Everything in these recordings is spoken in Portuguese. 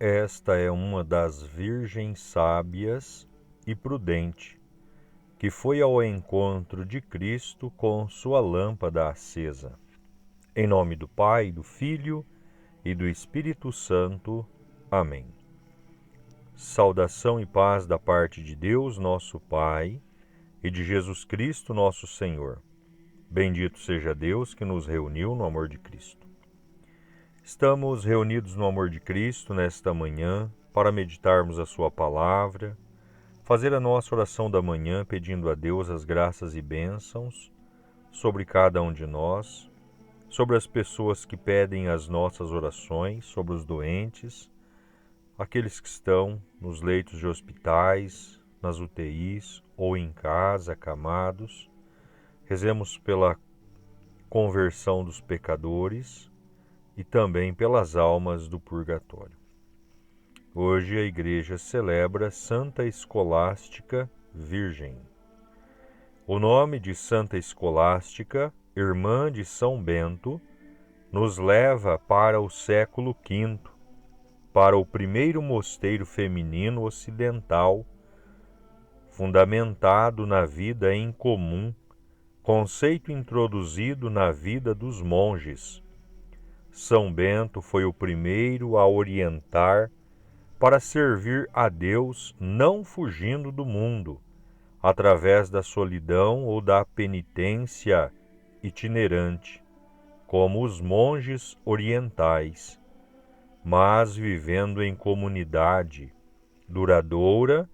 Esta é uma das virgens sábias e prudente, que foi ao encontro de Cristo com sua lâmpada acesa. Em nome do Pai, do Filho e do Espírito Santo. Amém. Saudação e paz da parte de Deus, nosso Pai, e de Jesus Cristo, nosso Senhor. Bendito seja Deus que nos reuniu no amor de Cristo. Estamos reunidos no amor de Cristo nesta manhã para meditarmos a sua palavra, fazer a nossa oração da manhã pedindo a Deus as graças e bênçãos sobre cada um de nós, sobre as pessoas que pedem as nossas orações, sobre os doentes, aqueles que estão nos leitos de hospitais, nas UTIs ou em casa, acamados. Rezemos pela conversão dos pecadores e também pelas almas do purgatório. Hoje a Igreja celebra Santa Escolástica Virgem. O nome de Santa Escolástica, irmã de São Bento, nos leva para o século V, para o primeiro mosteiro feminino ocidental, fundamentado na vida em comum, conceito introduzido na vida dos monges. São Bento foi o primeiro a orientar para servir a Deus não fugindo do mundo, através da solidão ou da penitência itinerante, como os monges orientais, mas vivendo em comunidade duradoura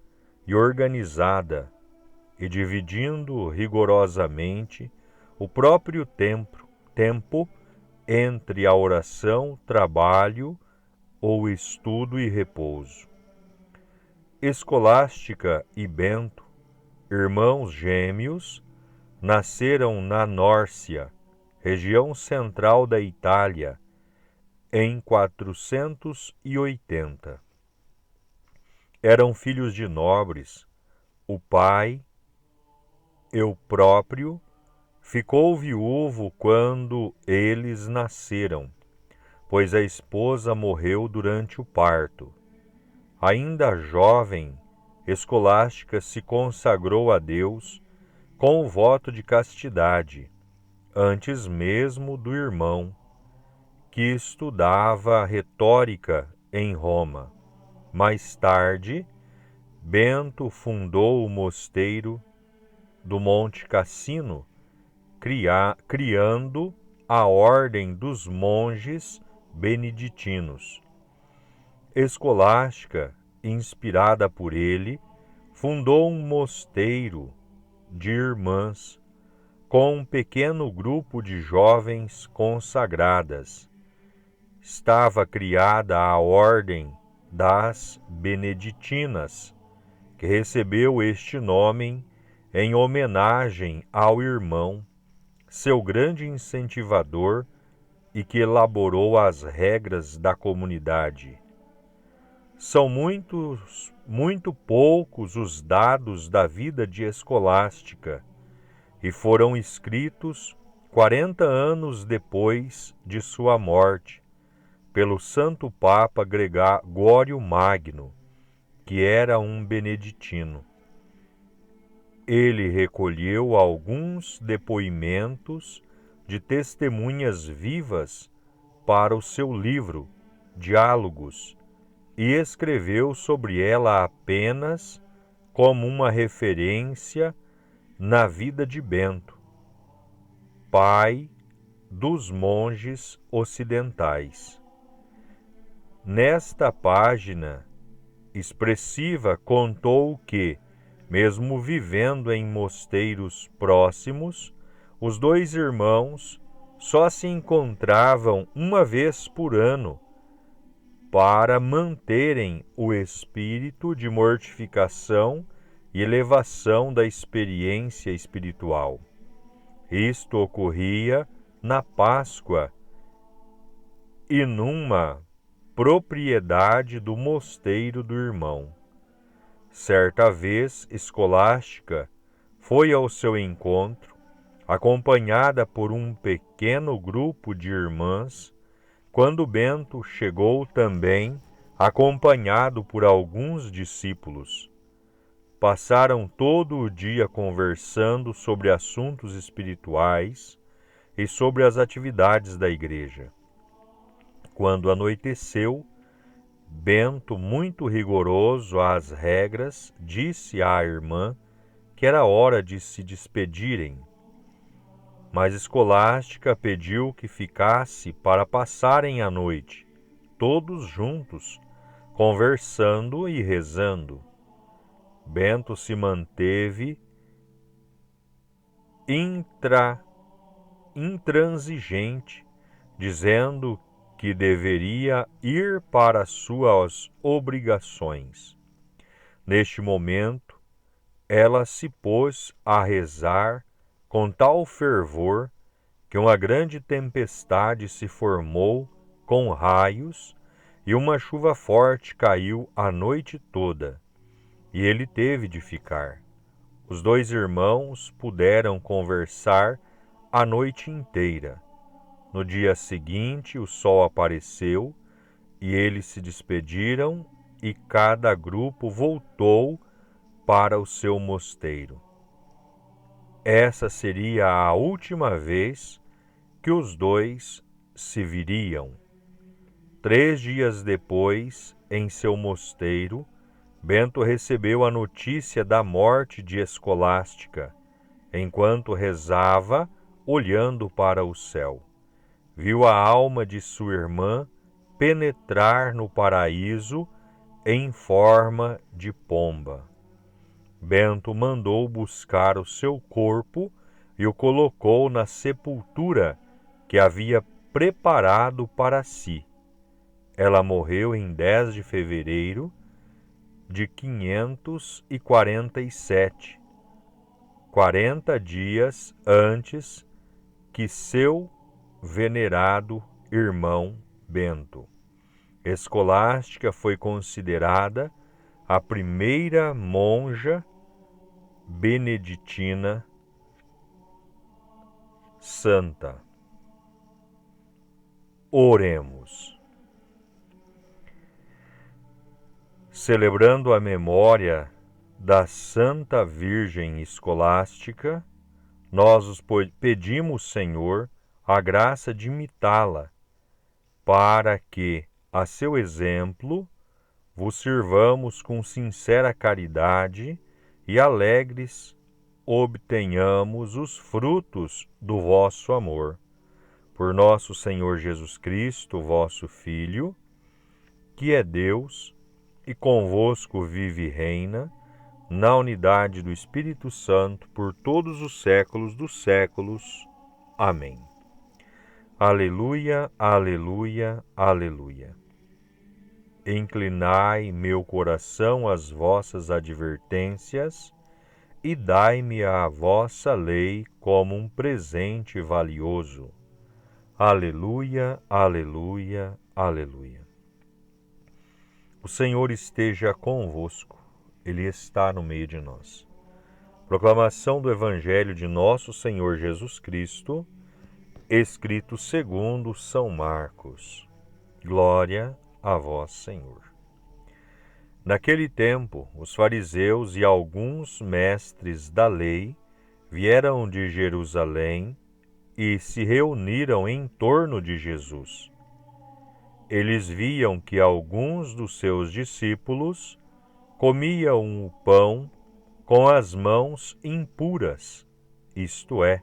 e organizada e dividindo rigorosamente o próprio tempo entre a oração, trabalho ou estudo e repouso. Escolástica e Bento, irmãos gêmeos, nasceram na Nórcia, região central da Itália, em 480. Eram filhos de nobres. O pai, Eupróprio, ficou viúvo quando eles nasceram, pois a esposa morreu durante o parto. Ainda jovem, Escolástica se consagrou a Deus com o voto de castidade, antes mesmo do irmão, que estudava retórica em Roma. Mais tarde, Bento fundou o mosteiro do Monte Cassino, criando a Ordem dos Monges Beneditinos. Escolástica, inspirada por ele, fundou um mosteiro de irmãs com um pequeno grupo de jovens consagradas. Estava criada a Ordem das Beneditinas, que recebeu este nome em homenagem ao irmão, seu grande incentivador e que elaborou as regras da comunidade. São muito poucos os dados da vida de Escolástica e foram escritos 40 anos depois de sua morte pelo Santo Papa Gregório Magno, que era um beneditino. Ele recolheu alguns depoimentos de testemunhas vivas para o seu livro, Diálogos, e escreveu sobre ela apenas como uma referência na vida de Bento, pai dos monges ocidentais. Nesta página expressiva contou que, mesmo vivendo em mosteiros próximos, os dois irmãos só se encontravam uma vez por ano para manterem o espírito de mortificação e elevação da experiência espiritual. Isto ocorria na Páscoa e numa propriedade do mosteiro do irmão. Certa vez, Escolástica foi ao seu encontro, acompanhada por um pequeno grupo de irmãs, quando Bento chegou também acompanhado por alguns discípulos. Passaram todo o dia conversando sobre assuntos espirituais e sobre as atividades da igreja. Quando anoiteceu, Bento, muito rigoroso às regras, disse à irmã que era hora de se despedirem. Mas Escolástica pediu que ficasse para passarem a noite, todos juntos, conversando e rezando. Bento se manteve intransigente, dizendo que deveria ir para suas obrigações. Neste momento, ela se pôs a rezar com tal fervor que uma grande tempestade se formou com raios e uma chuva forte caiu a noite toda, e ele teve de ficar. Os dois irmãos puderam conversar a noite inteira. No dia seguinte, o sol apareceu e eles se despediram e cada grupo voltou para o seu mosteiro. Essa seria a última vez que os dois se viriam. 3 dias depois, em seu mosteiro, Bento recebeu a notícia da morte de Escolástica. Enquanto rezava, olhando para o céu, viu a alma de sua irmã penetrar no paraíso em forma de pomba. Bento mandou buscar o seu corpo e o colocou na sepultura que havia preparado para si. Ela morreu em 10 de fevereiro de 547, 40 dias antes que seu venerado irmão Bento. Escolástica foi considerada a primeira monja beneditina santa. Oremos. Celebrando a memória da Santa Virgem Escolástica, nós os pedimos, Senhor, a graça de imitá-la, para que, a seu exemplo, vos sirvamos com sincera caridade e alegres obtenhamos os frutos do vosso amor. Por nosso Senhor Jesus Cristo, vosso Filho, que é Deus e convosco vive e reina, na unidade do Espírito Santo, por todos os séculos dos séculos. Amém. Aleluia, aleluia, aleluia. Inclinai meu coração às vossas advertências e dai-me a vossa lei como um presente valioso. Aleluia, aleluia, aleluia. O Senhor esteja convosco, Ele está no meio de nós. Proclamação do Evangelho de nosso Senhor Jesus Cristo, escrito segundo São Marcos. Glória a vós, Senhor. Naquele tempo, os fariseus e alguns mestres da lei vieram de Jerusalém e se reuniram em torno de Jesus. Eles viam que alguns dos seus discípulos comiam o pão com as mãos impuras, isto é,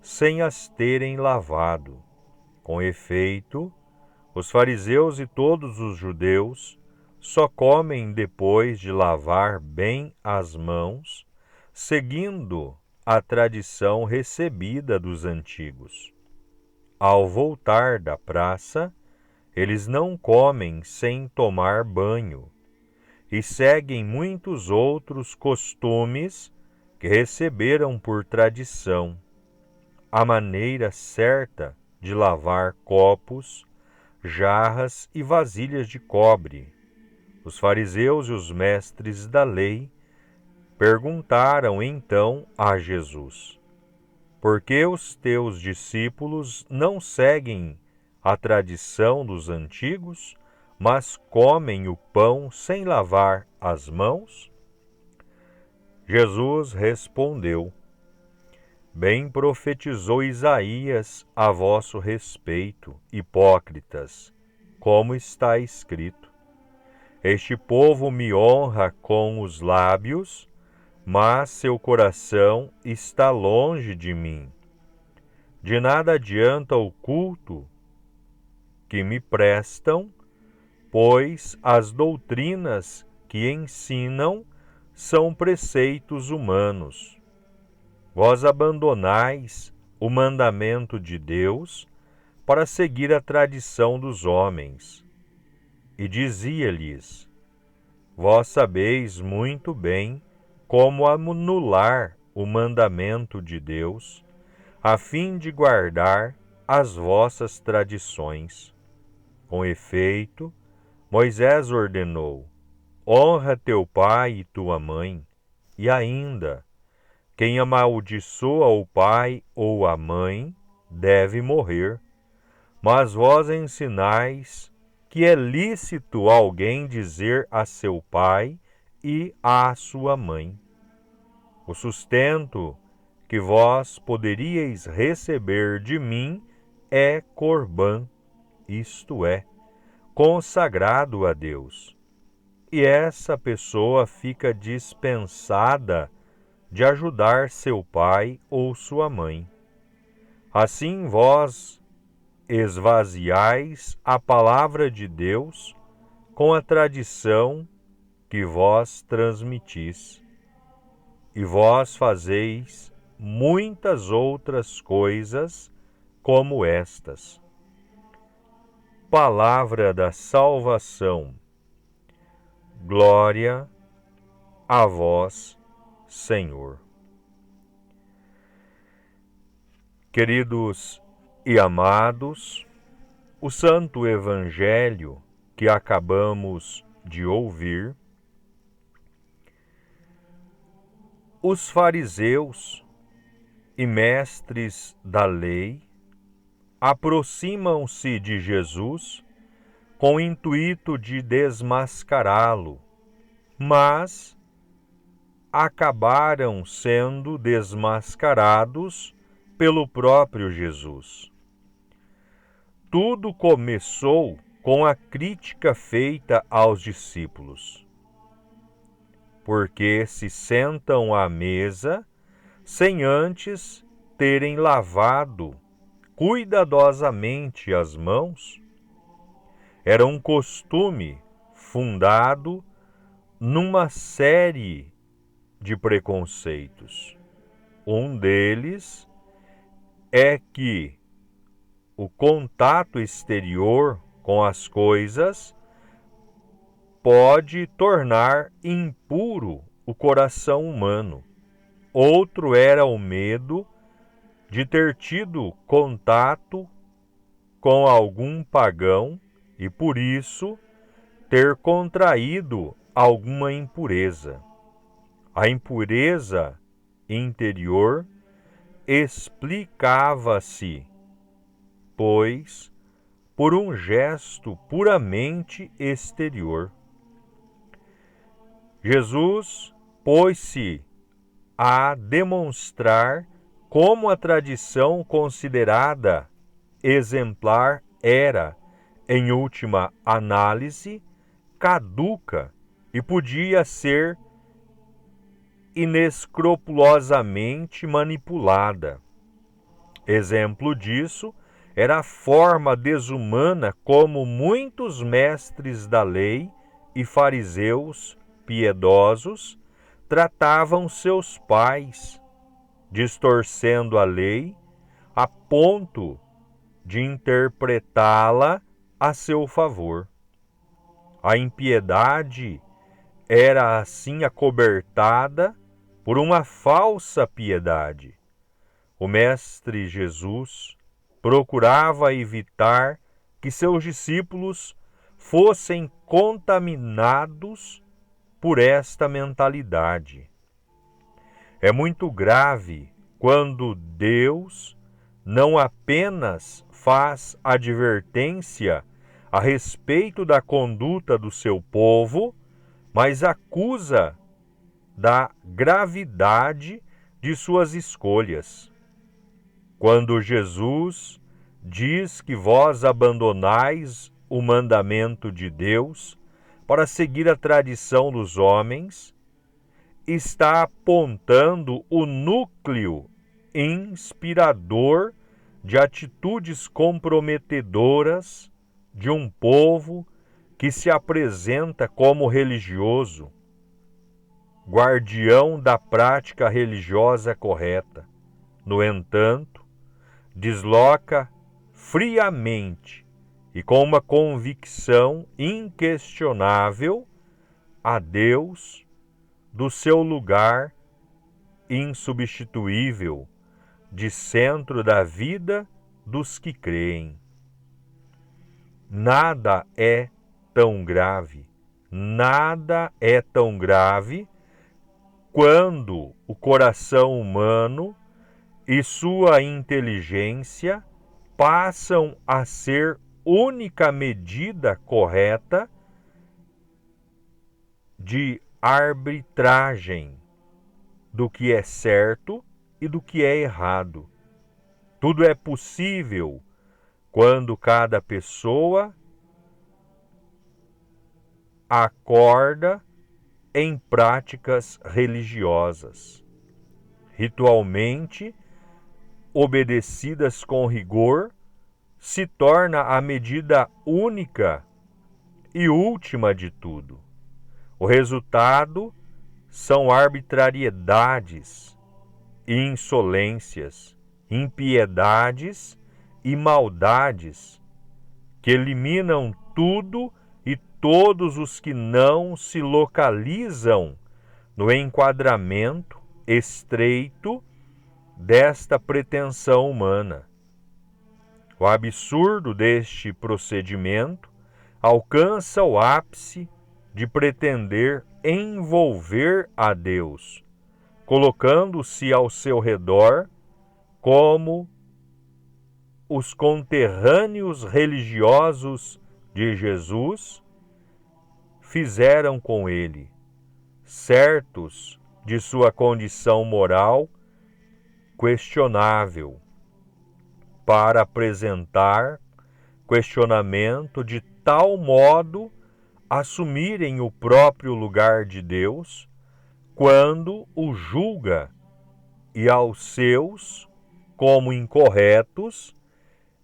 sem as terem lavado. Com efeito, os fariseus e todos os judeus só comem depois de lavar bem as mãos, seguindo a tradição recebida dos antigos. Ao voltar da praça, eles não comem sem tomar banho e seguem muitos outros costumes que receberam por tradição. A maneira certa de lavar copos, jarras e vasilhas de cobre. Os fariseus e os mestres da lei perguntaram então a Jesus: por que os teus discípulos não seguem a tradição dos antigos, mas comem o pão sem lavar as mãos? Jesus respondeu: Bem profetizou Isaías a vosso respeito, hipócritas, como está escrito: Este povo me honra com os lábios, mas seu coração está longe de mim. De nada adianta o culto que me prestam, pois as doutrinas que ensinam são preceitos humanos. Vós abandonais o mandamento de Deus para seguir a tradição dos homens. E dizia-lhes: Vós sabeis muito bem como anular o mandamento de Deus, a fim de guardar as vossas tradições. Com efeito, Moisés ordenou: Honra teu pai e tua mãe, e ainda, quem amaldiçoa o pai ou a mãe deve morrer. Mas vós ensinais que é lícito alguém dizer a seu pai e à sua mãe: O sustento que vós poderíeis receber de mim é corbã, isto é, consagrado a Deus. E essa pessoa fica dispensada de ajudar seu pai ou sua mãe. Assim vós esvaziais a palavra de Deus com a tradição que vós transmitis. E vós fazeis muitas outras coisas como estas. Palavra da salvação. Glória a vós, Senhor. Queridos e amados, o Santo Evangelho que acabamos de ouvir, os fariseus e mestres da lei aproximam-se de Jesus com o intuito de desmascará-lo, mas acabaram sendo desmascarados pelo próprio Jesus. Tudo começou com a crítica feita aos discípulos, porque se sentam à mesa sem antes terem lavado cuidadosamente as mãos. Era um costume fundado numa série de preconceitos. Um deles é que o contato exterior com as coisas pode tornar impuro o coração humano. Outro era o medo de ter tido contato com algum pagão e, por isso, ter contraído alguma impureza. A impureza interior explicava-se, pois, por um gesto puramente exterior. Jesus pôs-se a demonstrar como a tradição considerada exemplar era, em última análise, caduca e podia ser inescrupulosamente manipulada. Exemplo disso era a forma desumana como muitos mestres da lei e fariseus piedosos tratavam seus pais, distorcendo a lei a ponto de interpretá-la a seu favor. A impiedade era assim acobertada por uma falsa piedade. O Mestre Jesus procurava evitar que seus discípulos fossem contaminados por esta mentalidade. É muito grave quando Deus não apenas faz advertência a respeito da conduta do seu povo, mas acusa da gravidade de suas escolhas. Quando Jesus diz que vós abandonais o mandamento de Deus para seguir a tradição dos homens, está apontando o núcleo inspirador de atitudes comprometedoras de um povo que se apresenta como religioso, guardião da prática religiosa correta. No entanto, desloca friamente e com uma convicção inquestionável a Deus do seu lugar insubstituível de centro da vida dos que creem. Nada é tão grave quando o coração humano e sua inteligência passam a ser única medida correta de arbitragem do que é certo e do que é errado. Tudo é possível quando cada pessoa acorda em práticas religiosas, ritualmente obedecidas com rigor, se torna a medida única e última de tudo. O resultado são arbitrariedades, insolências, impiedades e maldades que eliminam tudo e todos os que não se localizam no enquadramento estreito desta pretensão humana. O absurdo deste procedimento alcança o ápice de pretender envolver a Deus, colocando-se ao seu redor como os conterrâneos religiosos de Jesus fizeram com ele, certos de sua condição moral questionável, para apresentar questionamento de tal modo assumirem o próprio lugar de Deus quando o julga e aos seus como incorretos,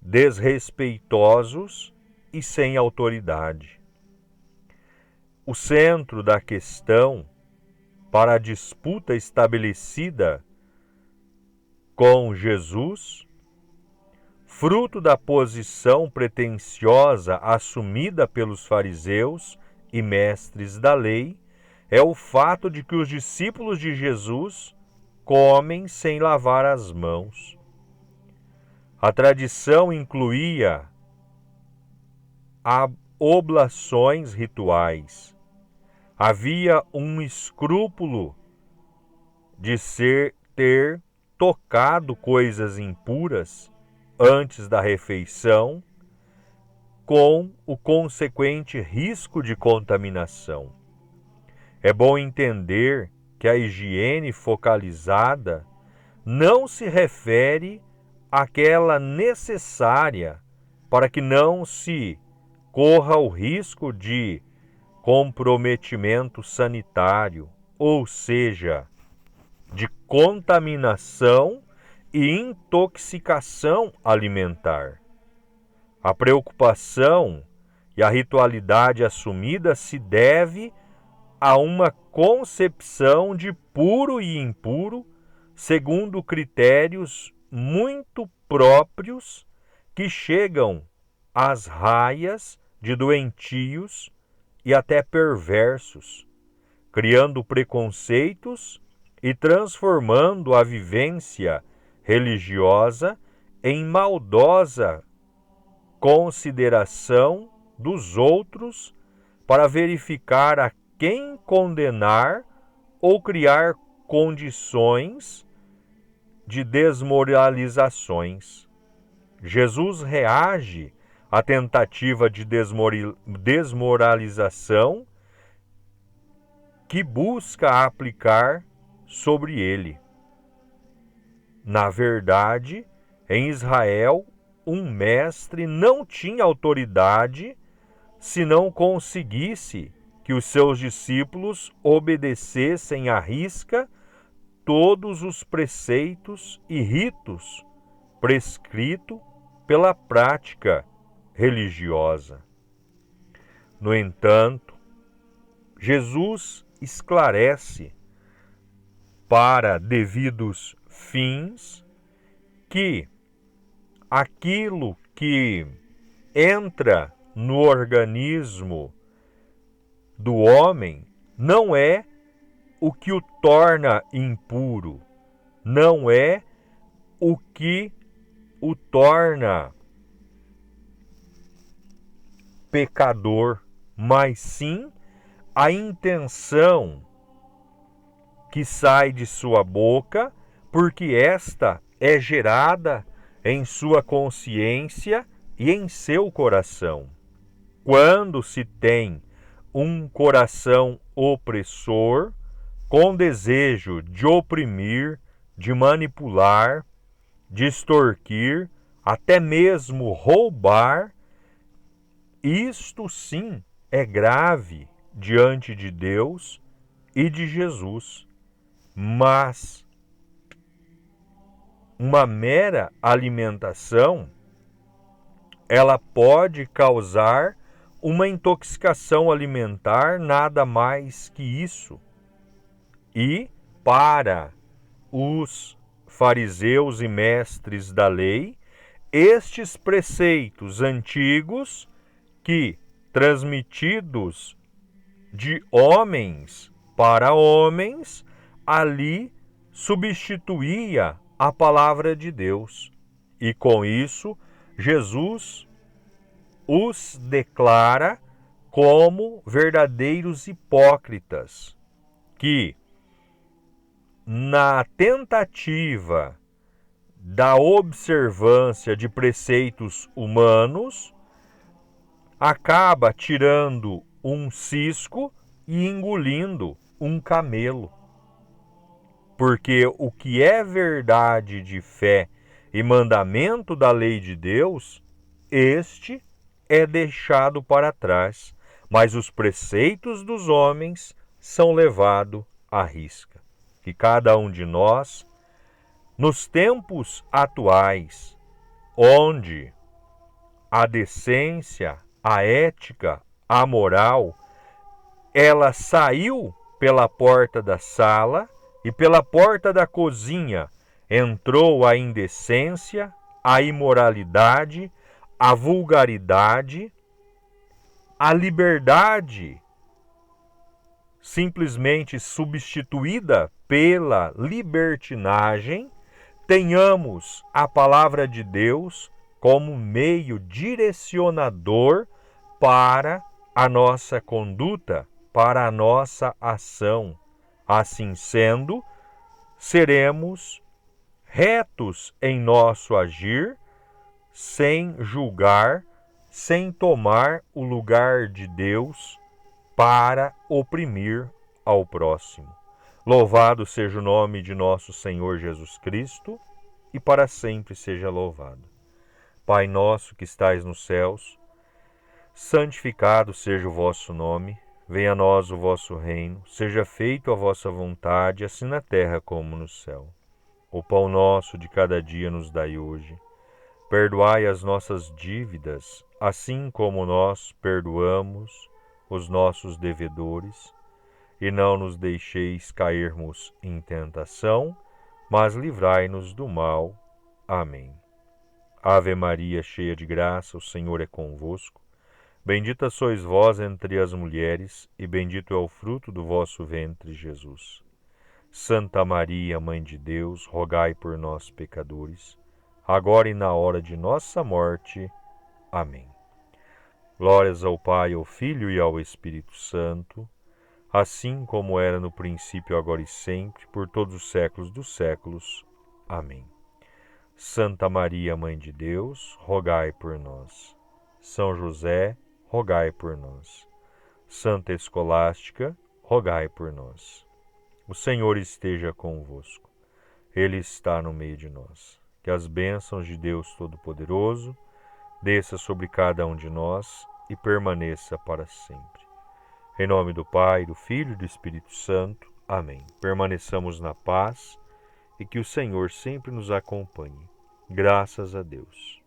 desrespeitosos e sem autoridade. O centro da questão para a disputa estabelecida com Jesus, fruto da posição pretensiosa assumida pelos fariseus e mestres da lei, é o fato de que os discípulos de Jesus comem sem lavar as mãos. A tradição incluía oblações rituais. Havia um escrúpulo de ter tocado coisas impuras antes da refeição, com o consequente risco de contaminação. É bom entender que a higiene focalizada não se refere àquela necessária para que não se corra o risco de comprometimento sanitário, ou seja, de contaminação e intoxicação alimentar. A preocupação e a ritualidade assumida se deve a uma concepção de puro e impuro, segundo critérios muito próprios que chegam às raias de doentios e até perversos, criando preconceitos e transformando a vivência religiosa em maldosa consideração dos outros para verificar a quem condenar ou criar condições de desmoralizações. Jesus reage a tentativa de desmoralização que busca aplicar sobre ele. Na verdade, em Israel, um mestre não tinha autoridade se não conseguisse que os seus discípulos obedecessem à risca todos os preceitos e ritos prescritos pela prática religiosa. No entanto, Jesus esclarece para devidos fins que aquilo que entra no organismo do homem não é o que o torna impuro, não é o que o torna pecador, mas sim a intenção que sai de sua boca, porque esta é gerada em sua consciência e em seu coração. Quando se tem um coração opressor, com desejo de oprimir, de manipular, de extorquir, até mesmo roubar, isto sim é grave diante de Deus e de Jesus. Mas uma mera alimentação, ela pode causar uma intoxicação alimentar, nada mais que isso. E para os fariseus e mestres da lei, estes preceitos antigos que, transmitidos de homens para homens, ali substituía a palavra de Deus. E com isso, Jesus os declara como verdadeiros hipócritas, que na tentativa da observância de preceitos humanos, acaba tirando um cisco e engolindo um camelo. Porque o que é verdade de fé e mandamento da lei de Deus, este é deixado para trás, mas os preceitos dos homens são levados à risca. Que cada um de nós, nos tempos atuais, onde a decência, a ética, a moral, ela saiu pela porta da sala e pela porta da cozinha entrou a indecência, a imoralidade, a vulgaridade, a liberdade simplesmente substituída pela libertinagem, tenhamos a palavra de Deus como meio direcionador para a nossa conduta, para a nossa ação. Assim sendo, seremos retos em nosso agir, sem julgar, sem tomar o lugar de Deus para oprimir ao próximo. Louvado seja o nome de nosso Senhor Jesus Cristo, e para sempre seja louvado. Pai nosso que estais nos céus, santificado seja o vosso nome, venha a nós o vosso reino, seja feita a vossa vontade, assim na terra como no céu. O pão nosso de cada dia nos dai hoje. Perdoai as nossas dívidas, assim como nós perdoamos os nossos devedores, e não nos deixeis cairmos em tentação, mas livrai-nos do mal. Amém. Ave Maria, cheia de graça, o Senhor é convosco. Bendita sois vós entre as mulheres, e bendito é o fruto do vosso ventre, Jesus. Santa Maria, Mãe de Deus, rogai por nós, pecadores, agora e na hora de nossa morte. Amém. Glórias ao Pai, ao Filho e ao Espírito Santo, assim como era no princípio, agora e sempre, por todos os séculos dos séculos. Amém. Santa Maria, Mãe de Deus, rogai por nós. São José, rogai por nós. Santa Escolástica, rogai por nós. O Senhor esteja convosco. Ele está no meio de nós. Que as bênçãos de Deus Todo-Poderoso desça sobre cada um de nós e permaneça para sempre. Em nome do Pai, do Filho e do Espírito Santo. Amém. Permaneçamos na paz e que o Senhor sempre nos acompanhe. Graças a Deus.